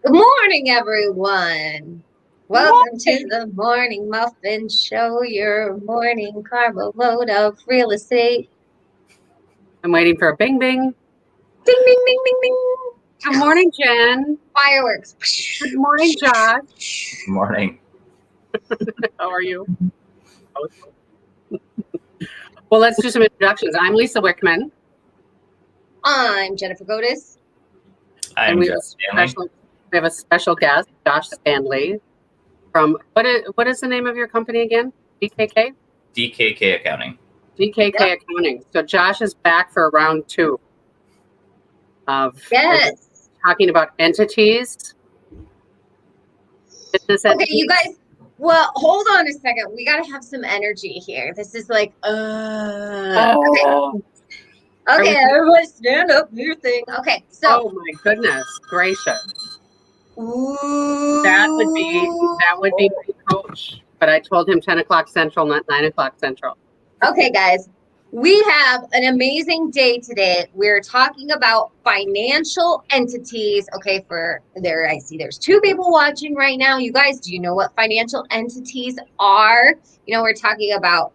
Good morning, everyone. Welcome to the Morning Muffin Show, your morning carbo load of real estate. I'm waiting for a bing bing. Ding, ding, ding, ding, ding. Good morning, Jen. Fireworks. Good morning, Josh. Good morning. How are you? Well, let's do some introductions. I'm Lisa Wickman. I'm Jennifer Godis. I'm Josh Standley. We have a special guest, Josh Standley, from what is the name of your company again? DKK? DKK Accounting. DKK Accounting. So Josh is back for round 2 of talking about entities. Business Okay, entities. you guys. Well, hold on a second. We got to have some energy here. This is like, Okay, everybody stand up, do your thing. Okay, so. Oh my goodness gracious. Ooh. That would be my coach. But I told him 10 o'clock Central, not 9 o'clock Central. Okay, guys. We have an amazing day today. We're talking about financial entities. Okay, I see there's 2 people watching right now. You guys, do you know what financial entities are? You know, we're talking about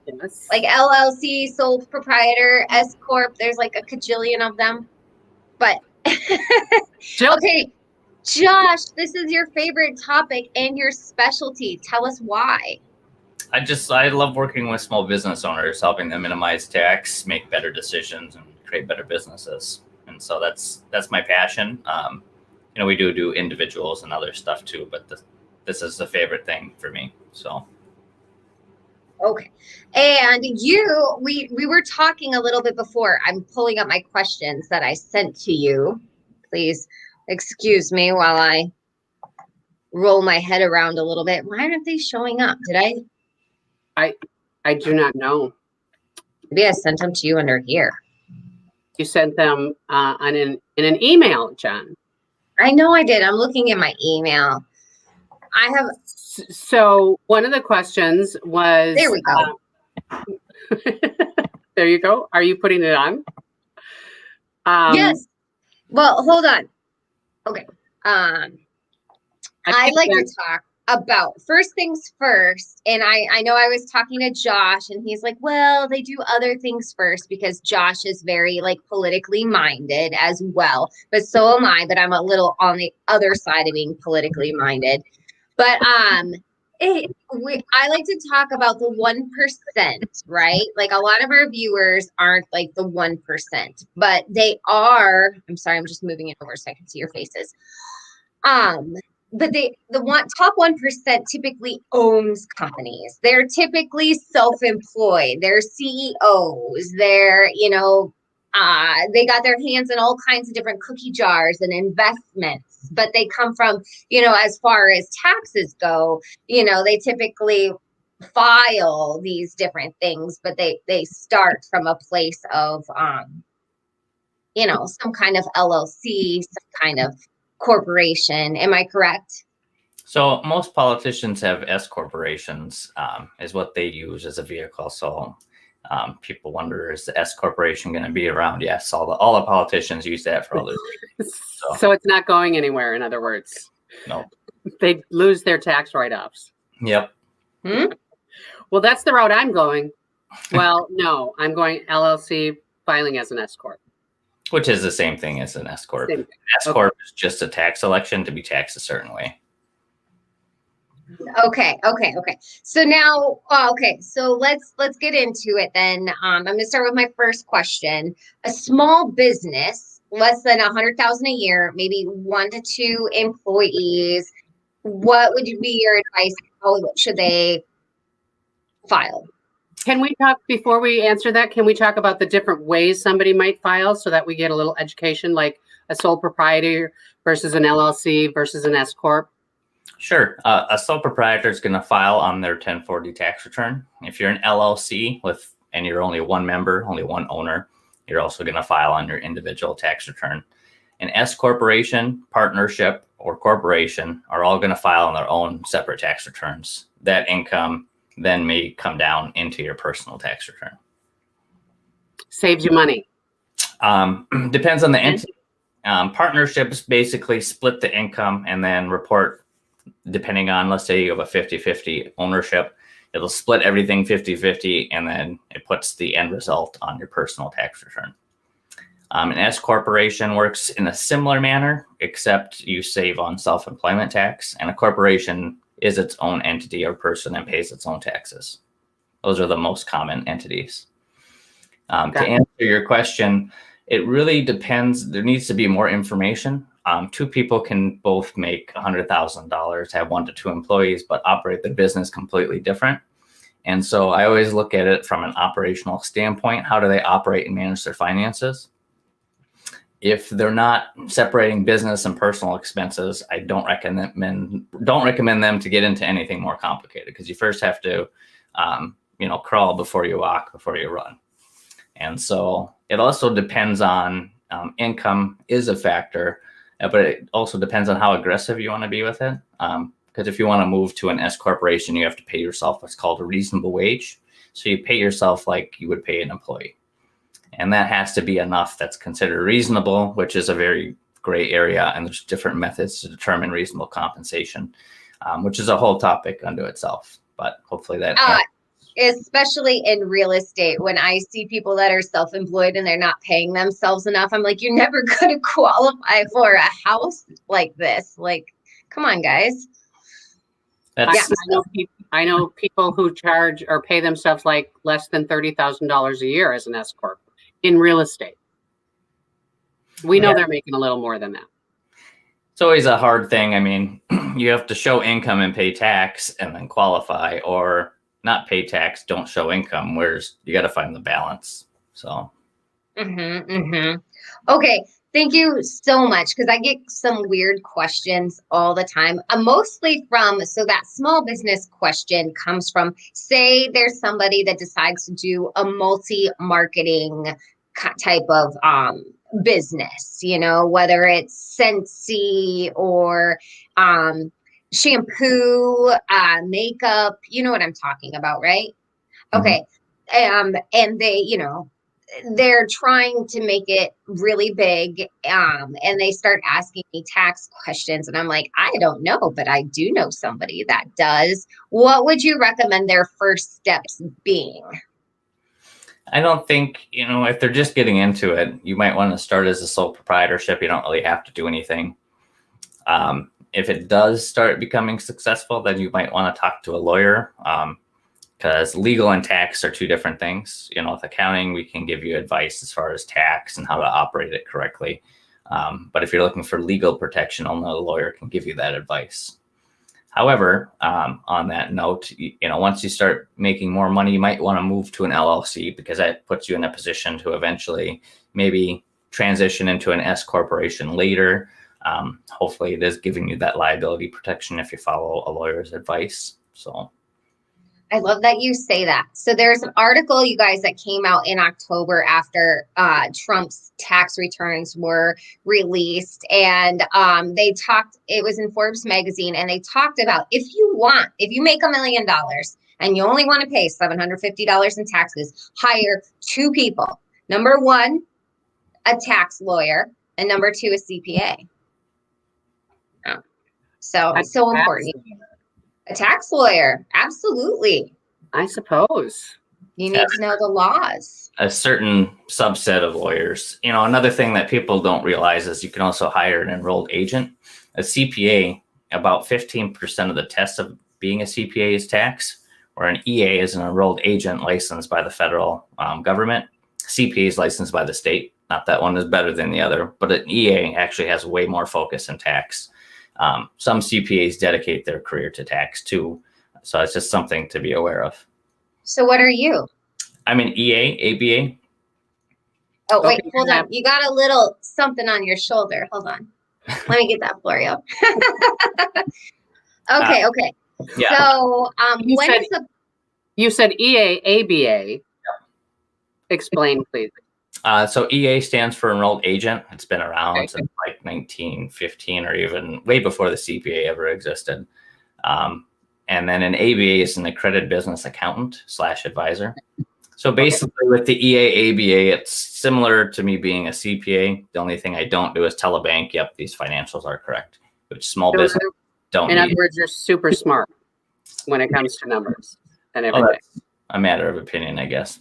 like LLC, sole proprietor, S Corp. There's like a cajillion of them. But okay, Josh, this is your favorite topic and your specialty. Tell us why. I love working with small business owners, helping them minimize tax, make better decisions, and create better businesses. And so that's my passion. We do individuals and other stuff too, but this is the favorite thing for me. So. Okay. And we were talking a little bit before. I'm pulling up my questions that I sent to you. Please excuse me while I roll my head around a little bit. Why aren't they showing up? Did I do not know. Maybe I sent them to you under here. You sent them in an email, Jen. I know I did. I'm looking at my email. I have. So one of the questions was. There we go. There you go. Are you putting it on? Yes. Well, hold on. Okay. I like to talk about first things first. And I know I was talking to Josh and he's like, well, they do other things first because Josh is very like politically minded as well. But so am I, but I'm a little on the other side of being politically minded. But I like to talk about the 1%, right? Like a lot of our viewers aren't like the 1%, but they are. I'm sorry, I'm just moving it over so I can see your faces. But top 1% typically owns companies. They're typically self-employed. They're CEOs. They're, they got their hands in all kinds of different cookie jars and investments, but they come from, as far as taxes go, they typically file these different things, but they start from a place of, some kind of LLC, some kind of corporation. Am I correct? So most politicians have S corporations is what they use as a vehicle. So people wonder, is the S corporation going to be around? Yes, all the politicians use that for other reasons. So it's not going anywhere, in other words. No. They lose their tax write-offs. Yep. Well, that's the route I'm going. Well, no, I'm going LLC filing as an S corp. Which is the same thing as an S corp. S corp is just a tax election to be taxed a certain way. Okay. So now, so let's get into it then. I'm going to start with my first question. A small business, less than 100,000 a year, maybe 1 to 2 employees. What would be your advice? How should they file? Can we talk, before we answer that, can we talk about the different ways somebody might file so that we get a little education, like a sole proprietor versus an LLC versus an S corp? Sure. A sole proprietor is going to file on their 1040 tax return. If you're an LLC and you're only one member, only one owner, you're also going to file on your individual tax return. An S corporation, partnership, or corporation are all going to file on their own separate tax returns. That income then may come down into your personal tax return. Saves you money. Depends on the entity. Partnerships basically split the income and then report, depending on, let's say you have a 50-50 ownership, it'll split everything 50-50, and then it puts the end result on your personal tax return. An S corporation works in a similar manner, except you save on self-employment tax, and a corporation is its own entity or person and pays its own taxes. Those are the most common entities. To answer your question, it really depends. There needs to be more information. Two people can both make $100,000, have 1 to 2 employees, but operate the business completely different. And so I always look at it from an operational standpoint. How do they operate and manage their finances? If they're not separating business and personal expenses, I don't recommend them to get into anything more complicated, because you first have to, crawl before you walk, before you run. And so it also depends on income is a factor, but it also depends on how aggressive you want to be with it. Because if you want to move to an S corporation, you have to pay yourself what's called a reasonable wage. So you pay yourself like you would pay an employee. And that has to be enough that's considered reasonable, which is a very gray area. And there's different methods to determine reasonable compensation, which is a whole topic unto itself. But hopefully that. Especially in real estate, when I see people that are self-employed and they're not paying themselves enough, I'm like, you're never going to qualify for a house like this. Like, come on, guys. I know people who charge or pay themselves like less than $30,000 a year as an S corp in real estate. We know they're making a little more than that. It's always a hard thing. I mean, you have to show income and pay tax and then qualify, or not pay tax, don't show income. Whereas you got to find the balance. So. Okay. Thank you so much, because I get some weird questions all the time. Mostly so that small business question comes from, say there's somebody that decides to do a multi-marketing type of business, whether it's Scentsy or shampoo, makeup, you know what I'm talking about, right? Okay. And they, they're trying to make it really big, and they start asking me tax questions, and I'm like, I don't know, but I do know somebody that does. What would you recommend their first steps being? I don't think, if they're just getting into it, you might want to start as a sole proprietorship. You don't really have to do anything. If it does start becoming successful, then you might want to talk to a lawyer, because legal and tax are two different things. With accounting, we can give you advice as far as tax and how to operate it correctly. But if you're looking for legal protection, only a lawyer can give you that advice. However, on that note, once you start making more money, you might want to move to an LLC, because that puts you in a position to eventually maybe transition into an S corporation later. Hopefully it is giving you that liability protection if you follow a lawyer's advice. So. I love that you say that. So there's an article, you guys, that came out in October after Trump's tax returns were released. And it was in Forbes magazine, and they talked about, if you make $1 million and you only want to pay $750 in taxes, hire 2 people. Number 1, a tax lawyer, and number 2, a CPA. So it's so important. A tax lawyer, absolutely. I suppose. You need to know the laws. A certain subset of lawyers. Another thing that people don't realize is you can also hire an enrolled agent. A CPA, about 15% of the test of being a CPA is tax, or an EA is an enrolled agent licensed by the federal government. CPA is licensed by the state. Not that one is better than the other, but an EA actually has way more focus in tax. Some CPAs dedicate their career to tax too. So it's just something to be aware of. So what are you? I'm an EA, ABA. Oh, wait, hold on. You got a little something on your shoulder. Hold on. Let me get that for you. Okay. Yeah. So you said EA, ABA. Yeah. Explain, please. So EA stands for enrolled agent. It's been around since like 1915, or even way before the CPA ever existed. And then an ABA is an accredited business accountant / advisor. So basically with the EA ABA, it's similar to me being a CPA. The only thing I don't do is tell a bank, yep, these financials are correct, which small business don't In need. other words, you're super smart when it comes to numbers and Oh, everything. that's a matter of opinion, I guess.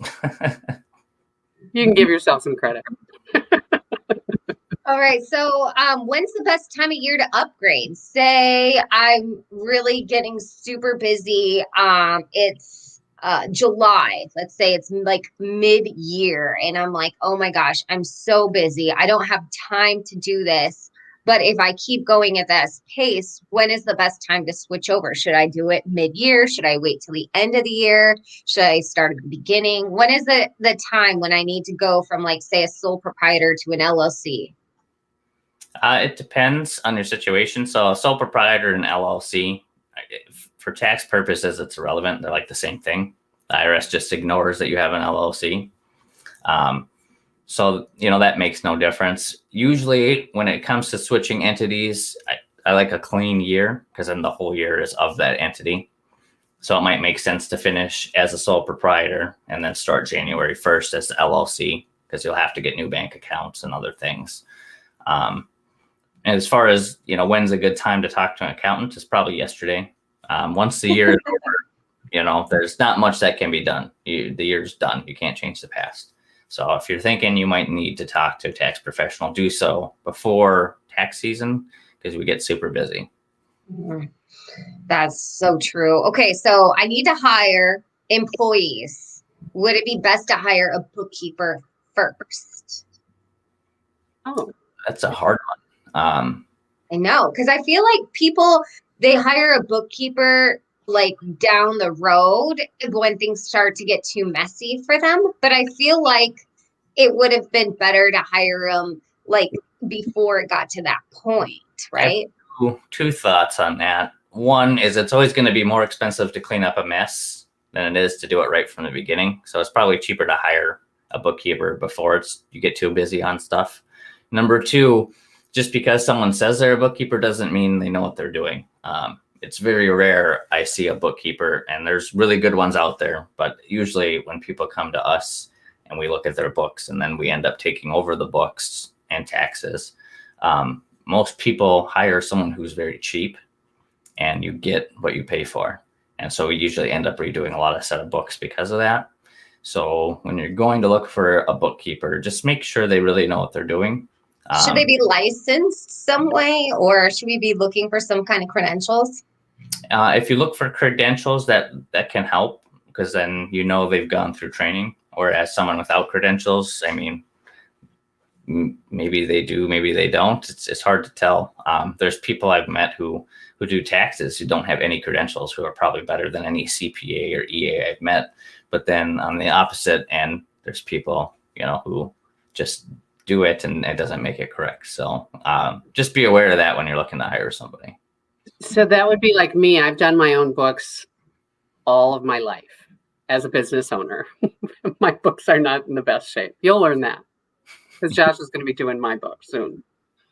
You can give yourself some credit. All right. So, when's the best time of year to upgrade? Say I'm really getting super busy. It's July. Let's say it's like mid-year, and I'm like, oh my gosh, I'm so busy. I don't have time to do this. But if I keep going at this pace, when is the best time to switch over? Should I do it mid-year? Should I wait till the end of the year? Should I start at the beginning? When is the time when I need to go from, like, say, a sole proprietor to an LLC? It depends on your situation. So a sole proprietor and LLC, for tax purposes, it's irrelevant. They're like the same thing. The IRS just ignores that you have an LLC. So, that makes no difference. Usually when it comes to switching entities, I like a clean year because then the whole year is of that entity. So it might make sense to finish as a sole proprietor and then start January 1st as the LLC because you'll have to get new bank accounts and other things. And as far as, when's a good time to talk to an accountant, it's probably yesterday. Once the year is over, there's not much that can be done. The year's done. You can't change the past. So if you're thinking you might need to talk to a tax professional, do so before tax season because we get super busy. That's so true. Okay, so I need to hire employees. Would it be best to hire a bookkeeper first? Oh, that's a hard one. I know, because I feel like people, they hire a bookkeeper like down the road when things start to get too messy for them. But I feel like it would have been better to hire them like before it got to that point, right? Two thoughts on that. One is it's always going to be more expensive to clean up a mess than it is to do it right from the beginning. So it's probably cheaper to hire a bookkeeper before you get too busy on stuff. Number two, just because someone says they're a bookkeeper doesn't mean they know what they're doing. It's very rare I see a bookkeeper, and there's really good ones out there. But usually when people come to us and we look at their books and then we end up taking over the books and taxes, most people hire someone who's very cheap and you get what you pay for. And so we usually end up redoing a lot of set of books because of that. So when you're going to look for a bookkeeper, just make sure they really know what they're doing. Should they be licensed some way, or should we be looking for some kind of credentials? If you look for credentials, that can help because then they've gone through training. Whereas someone without credentials, I mean, maybe they do, maybe they don't. It's hard to tell. There's people I've met who do taxes who don't have any credentials, who are probably better than any CPA or EA I've met. But then on the opposite end, there's people, who just do it and it doesn't make it correct. So just be aware of that when you're looking to hire somebody. So that would be like me. I've done my own books all of my life as a business owner. My books are not in the best shape. You'll learn that because Josh is going to be doing my book soon.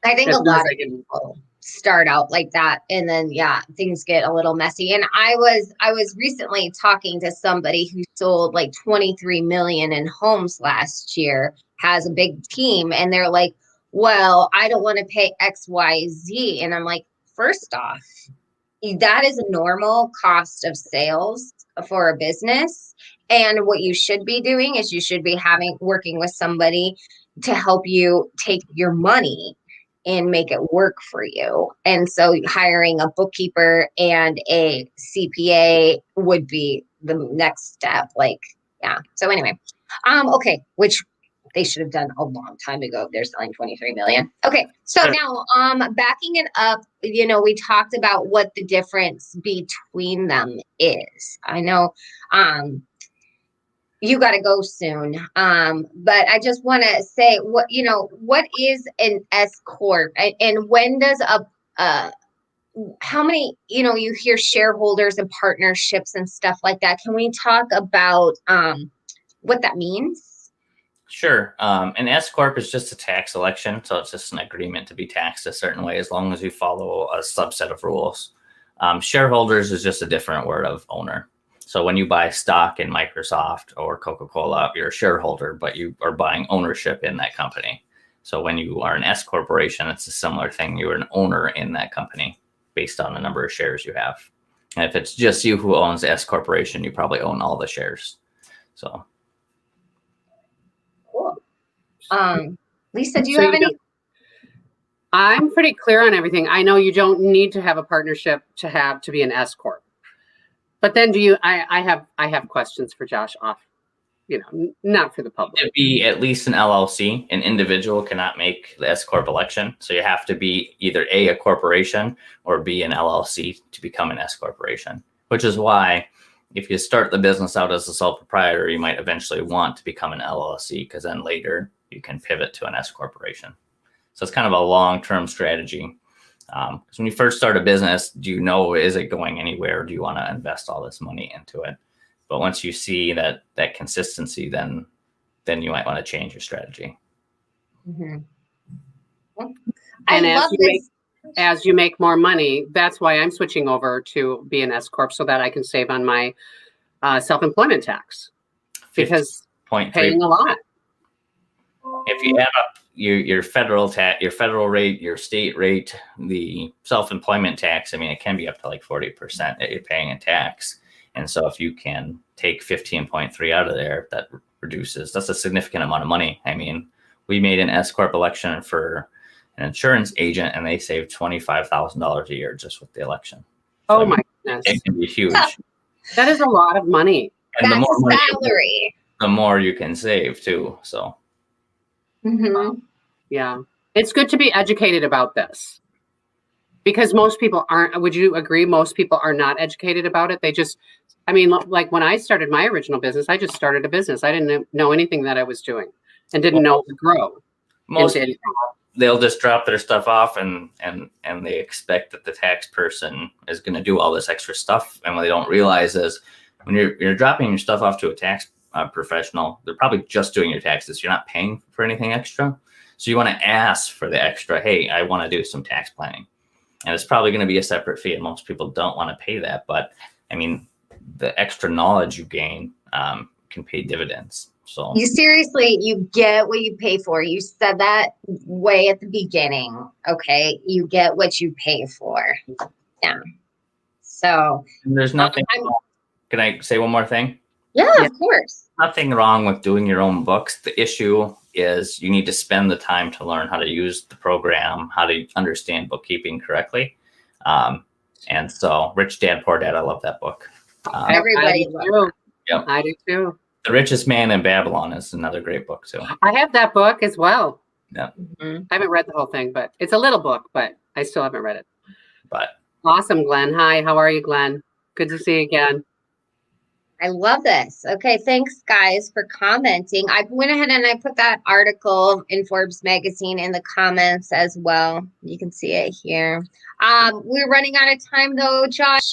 I think a lot of people start out like that, and then things get a little messy. And I was recently talking to somebody who sold like 23 million in homes last year, has a big team, and they're like, well, I don't want to pay XYZ. And I'm like, first off, that is a normal cost of sales for a business. And what you should be doing is you should be working with somebody to help you take your money and make it work for you. And so hiring a bookkeeper and a CPA would be the next step. So anyway, okay, which they should have done a long time ago. They're selling 23 million. Okay. So now, backing it up, we talked about what the difference between them is. I know, you got to go soon. But I just want to say what is an S corp, and when does how many, you hear shareholders and partnerships and stuff like that. Can we talk about, what that means? Sure. An S corp is just a tax election. So it's just an agreement to be taxed a certain way as long as you follow a subset of rules. Shareholders is just a different word of owner. So when you buy stock in Microsoft or Coca-Cola, you're a shareholder, but you are buying ownership in that company. So when you are an S corporation, it's a similar thing. You're an owner in that company based on the number of shares you have. And if it's just you who owns the S corporation, you probably own all the shares. So Cool. Lisa, do you So have you any? don't- I'm pretty clear on everything. I know you don't need to have a partnership to be an S corp. But then I have questions for Josh off, not for the public. to be at least an LLC, an individual cannot make the S corp election. So you have to be either a corporation or B, an LLC to become an S corporation, which is why if you start the business out as a sole proprietor, you might eventually want to become an LLC because then later you can pivot to an S corporation. So it's kind of a long-term strategy. Because when you first start a business, do you know, is it going anywhere? Do you want to invest all this money into it? But once you see that consistency, then you might want to change your strategy. Mhm. And I love this. as you make more money, that's why I'm switching over to be an S corp so that I can save on my self-employment tax because 50.3. paying a lot. If you add up your federal tax, your federal rate, your state rate, the self-employment tax, I mean, it can be up to like 40% that you're paying in tax. And so if you can take 15.3 out of there, that's a significant amount of money. I mean, we made an S corp election for an insurance agent and they saved $25,000 a year just with the election. So, Oh my goodness. It can be huge. That is a lot of money. And That's the more a money, salary. the more you can save too. So Mhm. Yeah. It's good to be educated about this because most people aren't. Would you agree? Most people are not educated about it. Like when I started my original business, I just started a business. I didn't know anything that I was doing and didn't know it would grow. most into people, they'll just drop their stuff off and they expect that the tax person is going to do all this extra stuff. And what they don't realize is when you're dropping your stuff off to a tax professional, they're probably just doing your taxes. You're not paying for anything extra. So you want to ask for the extra, hey, I want to do some tax planning. And it's probably going to be a separate fee. And most people don't want to pay that. But I mean, the extra knowledge you gain can pay dividends. So You get what you pay for. You said that way at the beginning. Okay. You get what you pay for. Yeah. So there's nothing. Can I say one more thing? Yeah, of course. Nothing wrong with doing your own books. The issue is you need to spend the time to learn how to use the program, how to understand bookkeeping correctly. And so Rich Dad, Poor Dad, I love that book. Everybody loves Yep. I do too. The Richest Man in Babylon is another great book too. I have that book as well. Yeah. Mm-hmm. I haven't read the whole thing, but it's a little book, but I still haven't read it. But awesome, Glenn. Hi, how are you, Glenn? Good to see you again. I love this. Okay, thanks guys for commenting. I went ahead and I put that article in Forbes magazine in the comments as well. You can see it here. We're running out of time though, Josh.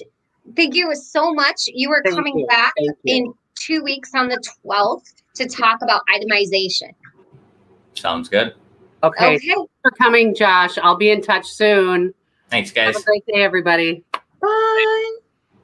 Thank you so much. You are coming back in 2 weeks on the 12th to talk about itemization. Sounds good. Okay. Thanks for coming, Josh. I'll be in touch soon. Thanks, guys. Have a great day, everybody. Bye.